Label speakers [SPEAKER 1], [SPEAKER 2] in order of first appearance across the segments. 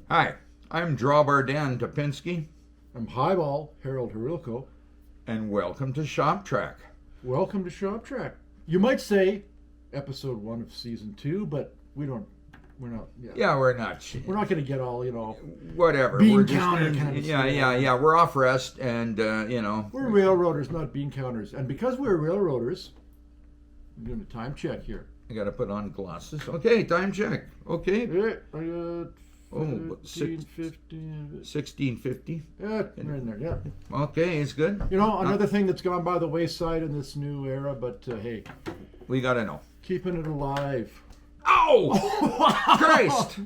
[SPEAKER 1] Hi, I'm Drawbar Dan Topinski,
[SPEAKER 2] I'm Highball Harold Harilko.
[SPEAKER 1] and welcome to Shop Track.
[SPEAKER 2] Welcome to Shop Track. You might say episode 1 of season 2, but we're not.
[SPEAKER 1] Yeah, we're not.
[SPEAKER 2] We're not going to get all,
[SPEAKER 1] Whatever.
[SPEAKER 2] bean
[SPEAKER 1] We're just
[SPEAKER 2] counter kind of
[SPEAKER 1] yeah. We're off rest, and
[SPEAKER 2] We're railroaders, not bean counters. And because we're railroaders, I'm doing a time check here.
[SPEAKER 1] I got to put on glasses. Okay, time check. Okay.
[SPEAKER 2] Yeah, I got
[SPEAKER 1] Oh,
[SPEAKER 2] 15.
[SPEAKER 1] 1650.
[SPEAKER 2] Yeah, right in there, yeah.
[SPEAKER 1] Okay, it's good.
[SPEAKER 2] Another thing that's gone by the wayside in this new era, but hey,
[SPEAKER 1] We got to know.
[SPEAKER 2] keeping it alive.
[SPEAKER 1] Oh! Christ!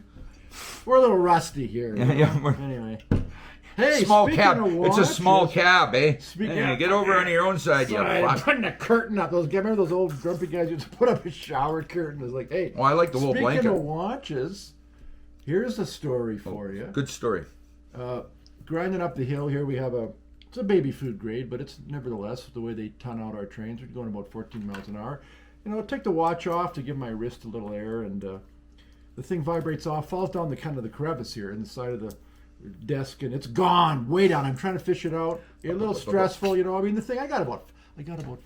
[SPEAKER 2] We're a little rusty here.
[SPEAKER 1] Yeah,
[SPEAKER 2] Anyway. Hey,
[SPEAKER 1] Small
[SPEAKER 2] speaking
[SPEAKER 1] cab.
[SPEAKER 2] of
[SPEAKER 1] It's a small
[SPEAKER 2] watches-
[SPEAKER 1] cab, eh?
[SPEAKER 2] Speaking
[SPEAKER 1] Hey,
[SPEAKER 2] of-
[SPEAKER 1] get over on your own side, you
[SPEAKER 2] Sorry,
[SPEAKER 1] fuck.
[SPEAKER 2] putting a curtain up. Remember those old grumpy guys used to put up a shower curtain? It was like, hey,
[SPEAKER 1] Well, I like the wool
[SPEAKER 2] speaking
[SPEAKER 1] blanket.
[SPEAKER 2] of watches, here's a story for you.
[SPEAKER 1] Good story.
[SPEAKER 2] Grinding up the hill here, we have it's a baby food grade, but it's nevertheless the way they ton out our trains. We're going about 14 miles an hour. Take the watch off to give my wrist a little air, and the thing vibrates off, falls down the kind of the crevice here in the side of the desk, and it's gone way down. I'm trying to fish it out. A little stressful, the thing I got about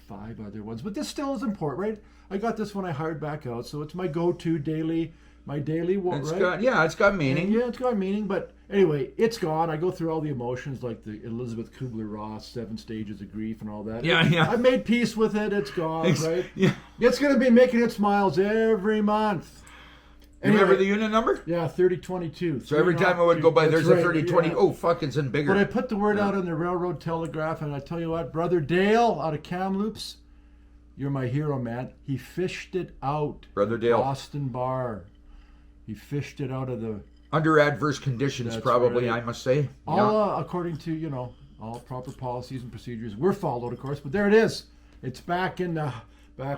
[SPEAKER 2] 5 other ones, but this still is important, right? I got this when I hired back out, so it's my go-to daily,
[SPEAKER 1] It's
[SPEAKER 2] right?
[SPEAKER 1] it's got meaning.
[SPEAKER 2] Yeah, it's got meaning, but anyway, it's gone. I go through all the emotions like the Elizabeth Kubler-Ross 7 stages of grief and all that.
[SPEAKER 1] Yeah.
[SPEAKER 2] I made peace with it. It's gone, right?
[SPEAKER 1] Yeah.
[SPEAKER 2] It's going to be making its miles every month.
[SPEAKER 1] You remember the unit number?
[SPEAKER 2] Yeah, 3022.
[SPEAKER 1] So every time I would go by, there's
[SPEAKER 2] That's
[SPEAKER 1] a 3020.
[SPEAKER 2] yeah.
[SPEAKER 1] Oh, fuck, it's in bigger.
[SPEAKER 2] But I put the word out on the Railroad Telegraph, and I tell you what, Brother Dale out of Kamloops, you're my hero, man. He fished it out.
[SPEAKER 1] Brother Dale.
[SPEAKER 2] Boston Bar. He fished it out of the...
[SPEAKER 1] Under adverse conditions,
[SPEAKER 2] That's
[SPEAKER 1] probably,
[SPEAKER 2] right.
[SPEAKER 1] I must say.
[SPEAKER 2] All according to, all proper policies and procedures were followed, of course. But there it is. It's back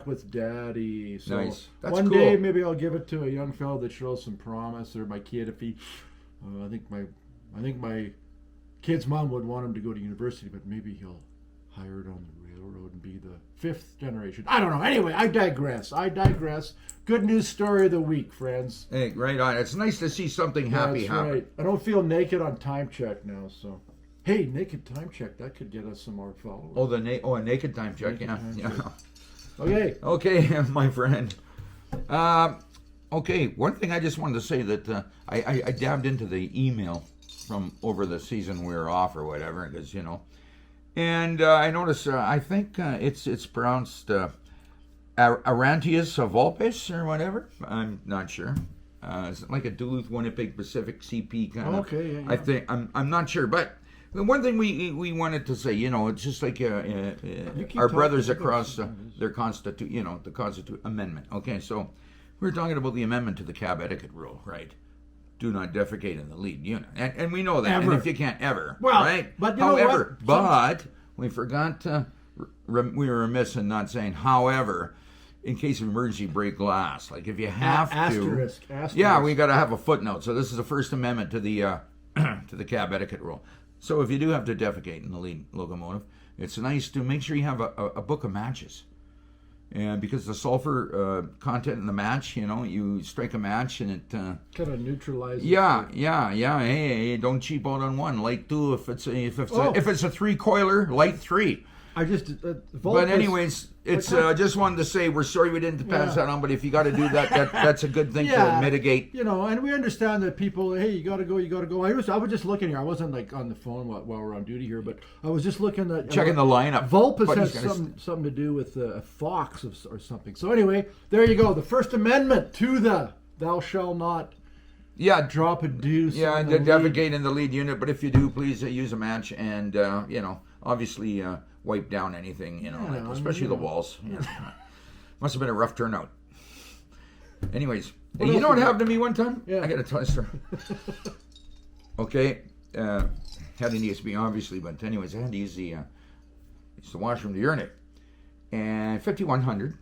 [SPEAKER 2] with Daddy. So
[SPEAKER 1] Nice. That's
[SPEAKER 2] one
[SPEAKER 1] cool.
[SPEAKER 2] day maybe I'll give it to a young fellow that shows some promise, or my kid if he. I think my kid's mom would want him to go to university, but maybe he'll hire it on the railroad and be the 5th generation. I don't know. Anyway, I digress. Good news story of the week, friends.
[SPEAKER 1] Hey, right on. It's nice to see something happy
[SPEAKER 2] That's
[SPEAKER 1] happen.
[SPEAKER 2] right. I don't feel naked on time check now, so. Hey, naked time check. That could get us some more followers.
[SPEAKER 1] Oh, a naked time check.
[SPEAKER 2] Naked time
[SPEAKER 1] Yeah.
[SPEAKER 2] check. Okay.
[SPEAKER 1] Okay, my friend. Okay, one thing I just wanted to say that I dabbed into the email from over the season we were off or whatever, because and I noticed I think it's pronounced Arantius Volpes or whatever. I'm not sure. It's like a Duluth Winnipeg Pacific CP kind of.
[SPEAKER 2] Okay, yeah.
[SPEAKER 1] I think I'm not sure, but. The one thing we wanted to say, it's just like our brothers
[SPEAKER 2] talking.
[SPEAKER 1] across their the Constitution Amendment. Okay, so we're talking about the amendment to the cab etiquette rule, right? Do not defecate in the lead unit, and we know that.
[SPEAKER 2] Ever.
[SPEAKER 1] And if you can't ever,
[SPEAKER 2] Well,
[SPEAKER 1] right?
[SPEAKER 2] but you know
[SPEAKER 1] however,
[SPEAKER 2] what?
[SPEAKER 1] but we forgot. We were remiss in not saying, however, in case of emergency, break glass. Like if you have
[SPEAKER 2] Asterisk.
[SPEAKER 1] yeah, we got to have a footnote. So this is the First Amendment to the to the cab etiquette rule. So if you do have to defecate in the lead locomotive, it's nice to make sure you have a book of matches. And because the sulfur content in the match, you strike a match and it...
[SPEAKER 2] kind of neutralizes.
[SPEAKER 1] Yeah. Hey, don't cheap out on one. Light 2 if it's a 3-coiler, light 3.
[SPEAKER 2] I just.
[SPEAKER 1] But anyways, it's just wanted to say we're sorry we didn't pass that on. But if you got to do that, that's a good thing to mitigate.
[SPEAKER 2] And we understand that people. Hey, you got to go. I was just looking here. I wasn't like on the phone while we're on duty here, but I was just looking at
[SPEAKER 1] Checking the lineup.
[SPEAKER 2] Vulpes
[SPEAKER 1] But
[SPEAKER 2] has
[SPEAKER 1] he's gonna
[SPEAKER 2] something to do with a fox or something. So anyway, there you go. The First Amendment to the "Thou shalt not."
[SPEAKER 1] Yeah,
[SPEAKER 2] Drop a deuce.
[SPEAKER 1] yeah,
[SPEAKER 2] on
[SPEAKER 1] and
[SPEAKER 2] the
[SPEAKER 1] defecate in the lead unit. But if you do, please use a match and obviously wipe down anything. Especially the walls. Must have been a rough turnout. Anyways,
[SPEAKER 2] What
[SPEAKER 1] you
[SPEAKER 2] else
[SPEAKER 1] know what
[SPEAKER 2] we got?
[SPEAKER 1] happened to me one time?
[SPEAKER 2] Yeah.
[SPEAKER 1] I got to tell you a story. Okay, had an ESB obviously, but anyways, I had to use the washroom to urinate. And 5100,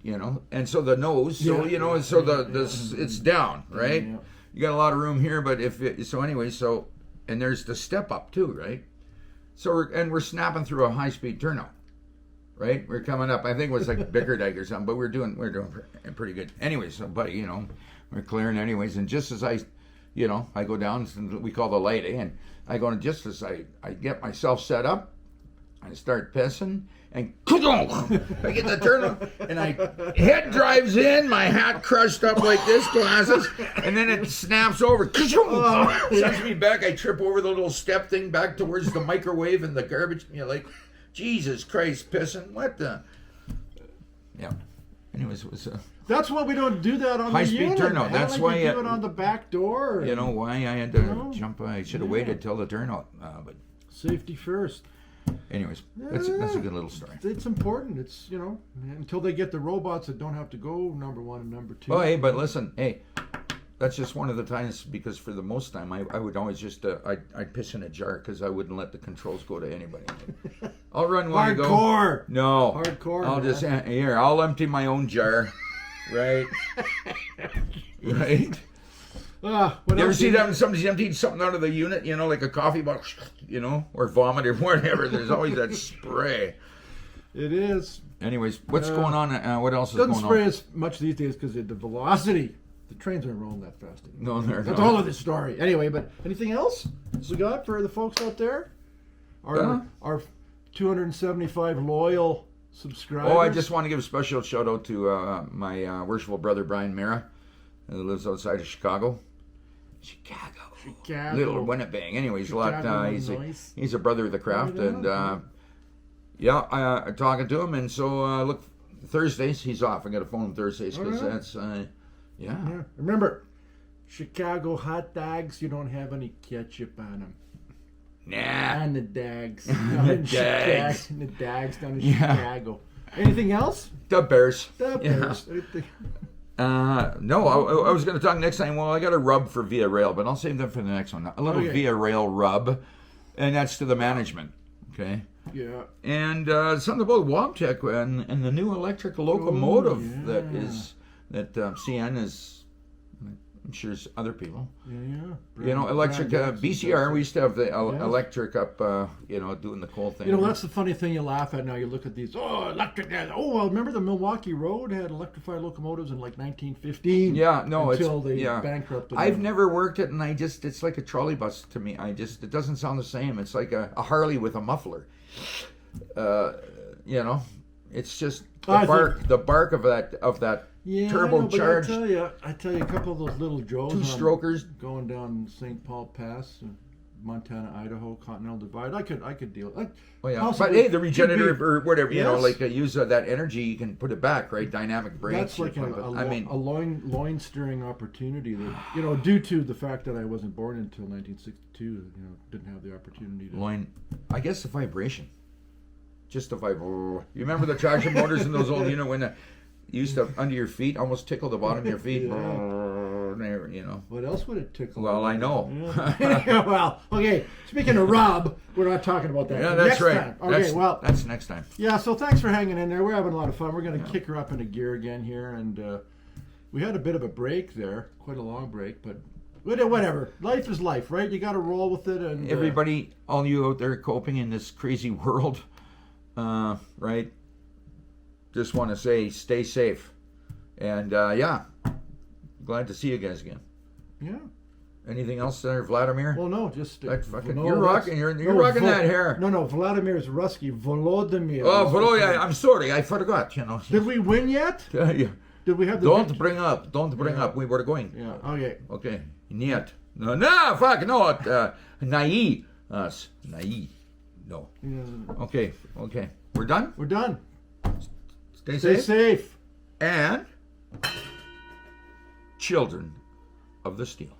[SPEAKER 1] and so the nose, it's down, right?
[SPEAKER 2] Yeah.
[SPEAKER 1] You got a lot of room here, but and there's the step up too, right? So we're snapping through a high speed turnout, right? We're coming up. I think it was like Bickerdike or something, but we're doing pretty good. Anyways, so buddy, we're clearing anyways, and just as I you know, I go down, we call the light, and I go, and just as I get myself set up, I start pissing, and I get the turtle, and head drives in, my hat crushed up like this, glasses, and then it snaps over, sends me back. I trip over the little step thing back towards the microwave and the garbage. You're like, Jesus Christ, pissing, what the? Yeah. Anyways, it was
[SPEAKER 2] That's why we don't do that on
[SPEAKER 1] high-speed
[SPEAKER 2] the unit.
[SPEAKER 1] turnout.
[SPEAKER 2] Man.
[SPEAKER 1] That's
[SPEAKER 2] like
[SPEAKER 1] why
[SPEAKER 2] we do it on the back door.
[SPEAKER 1] You know why I had to jump? I should have waited till the turnout. But
[SPEAKER 2] safety first.
[SPEAKER 1] anyways, that's a good little story.
[SPEAKER 2] It's important. It's, you know, until they get the robots that don't have to go number one and number two.
[SPEAKER 1] Oh, hey, but listen, hey, that's just one of the times, because for the most time I would always just I'd piss in a jar because I wouldn't let the controls go to anybody. I'll run while you go.
[SPEAKER 2] Hardcore.
[SPEAKER 1] No,
[SPEAKER 2] Hardcore.
[SPEAKER 1] I'll
[SPEAKER 2] man.
[SPEAKER 1] just here. I'll empty my own jar. Right. Right.
[SPEAKER 2] What
[SPEAKER 1] You ever
[SPEAKER 2] else
[SPEAKER 1] see
[SPEAKER 2] you-
[SPEAKER 1] that when somebody's emptied something out of the unit, you know, like a coffee bottle, you know, or vomit or whatever? There's always that spray.
[SPEAKER 2] It is.
[SPEAKER 1] Anyways, what's going on? What else is
[SPEAKER 2] Doesn't
[SPEAKER 1] going
[SPEAKER 2] spray
[SPEAKER 1] on?
[SPEAKER 2] as much these days because of the velocity. The trains aren't rolling that fast anymore.
[SPEAKER 1] No, they're
[SPEAKER 2] That's
[SPEAKER 1] not.
[SPEAKER 2] all of this story. Anyway, but anything else we got for the folks out there? Our 275 loyal subscribers.
[SPEAKER 1] Oh, I just want to give a special shout out to my worshipful brother Brian Mara, who lives outside of Chicago.
[SPEAKER 2] Chicago.
[SPEAKER 1] Little Winnipeg. Anyways,
[SPEAKER 2] Chicago,
[SPEAKER 1] he's a brother of the craft,
[SPEAKER 2] Right
[SPEAKER 1] and
[SPEAKER 2] on.
[SPEAKER 1] talking to him, and so look, Thursdays he's off. I got to phone him Thursdays because
[SPEAKER 2] All right.
[SPEAKER 1] that's
[SPEAKER 2] Yeah. Remember, Chicago hot dogs, you don't have any ketchup on them.
[SPEAKER 1] Nah.
[SPEAKER 2] And the dags.
[SPEAKER 1] The dags.
[SPEAKER 2] And the dags down in
[SPEAKER 1] Yeah.
[SPEAKER 2] Chicago. Anything else?
[SPEAKER 1] The Bears.
[SPEAKER 2] The
[SPEAKER 1] Yeah.
[SPEAKER 2] Bears.
[SPEAKER 1] No, I was going to talk next time. Well, I got a rub for Via Rail, but I'll save that for the next one. A little
[SPEAKER 2] Okay.
[SPEAKER 1] Via Rail rub, and that's to the management. Okay.
[SPEAKER 2] Yeah.
[SPEAKER 1] And something about Wabtec and the new electric locomotive
[SPEAKER 2] yeah.
[SPEAKER 1] that CN is. I'm sure there's other people.
[SPEAKER 2] Yeah.
[SPEAKER 1] You know, electric
[SPEAKER 2] Brand
[SPEAKER 1] BCR. We used to have the
[SPEAKER 2] Yes.
[SPEAKER 1] electric up. Doing the coal thing.
[SPEAKER 2] You know, that's the funny thing you laugh at now. You look at these, electric. Oh, well, remember the Milwaukee Road had electrified locomotives in like 1915?
[SPEAKER 1] Yeah, no,
[SPEAKER 2] until
[SPEAKER 1] it's
[SPEAKER 2] they
[SPEAKER 1] yeah.
[SPEAKER 2] bankrupted
[SPEAKER 1] I've
[SPEAKER 2] them.
[SPEAKER 1] never worked it, and it's like a trolley bus to me. It doesn't sound the same. It's like a Harley with a muffler. It's just the bark of that
[SPEAKER 2] Yeah,
[SPEAKER 1] turbocharged
[SPEAKER 2] I know, but I tell you, a couple of those little Joes
[SPEAKER 1] two
[SPEAKER 2] on
[SPEAKER 1] strokers.
[SPEAKER 2] going down St. Paul Pass, Montana, Idaho, Continental Divide. I could deal.
[SPEAKER 1] Oh yeah,
[SPEAKER 2] possibly
[SPEAKER 1] but hey, the
[SPEAKER 2] could
[SPEAKER 1] regenerative
[SPEAKER 2] be-
[SPEAKER 1] or whatever,
[SPEAKER 2] Yes.
[SPEAKER 1] use that energy, you can put it back, right? Dynamic brakes.
[SPEAKER 2] That's like
[SPEAKER 1] you put it-
[SPEAKER 2] a loin steering opportunity that due to the fact that I wasn't born until 1962, didn't have the opportunity to.
[SPEAKER 1] loin. I guess the vibration. Just the vibration. You remember the traction motors in those old, when you used to under your feet, almost tickle the bottom of your feet.
[SPEAKER 2] What else would it tickle?
[SPEAKER 1] Well, I know.
[SPEAKER 2] Yeah. Well, okay. Speaking of Rob, we're not talking about that.
[SPEAKER 1] Yeah, that's
[SPEAKER 2] next
[SPEAKER 1] right.
[SPEAKER 2] Time. Okay,
[SPEAKER 1] that's next time.
[SPEAKER 2] yeah. So thanks for hanging in there. We're having a lot of fun. We're going to kick her up into gear again here, and we had a bit of a break there, quite a long break, but whatever. Life is life, right? You got to roll with it. And
[SPEAKER 1] Everybody, all you out there coping in this crazy world, right? Just want to say, stay safe, and glad to see you guys again.
[SPEAKER 2] Yeah.
[SPEAKER 1] Anything else there, Vladimir?
[SPEAKER 2] Well, no, just
[SPEAKER 1] You're rocking that hair.
[SPEAKER 2] No, Vladimir's Rusky. Volodymyr.
[SPEAKER 1] Oh, I'm sorry, I forgot.
[SPEAKER 2] Did we win yet?
[SPEAKER 1] Yeah.
[SPEAKER 2] Did we have the?
[SPEAKER 1] Don't bring up. We were going.
[SPEAKER 2] Yeah. Okay.
[SPEAKER 1] Okay. Niet. No. Fuck. No. Naive. Us. Naive. No. Okay. We're done.
[SPEAKER 2] We're done.
[SPEAKER 1] Stay
[SPEAKER 2] Stay
[SPEAKER 1] safe.
[SPEAKER 2] safe.
[SPEAKER 1] And children of the steel.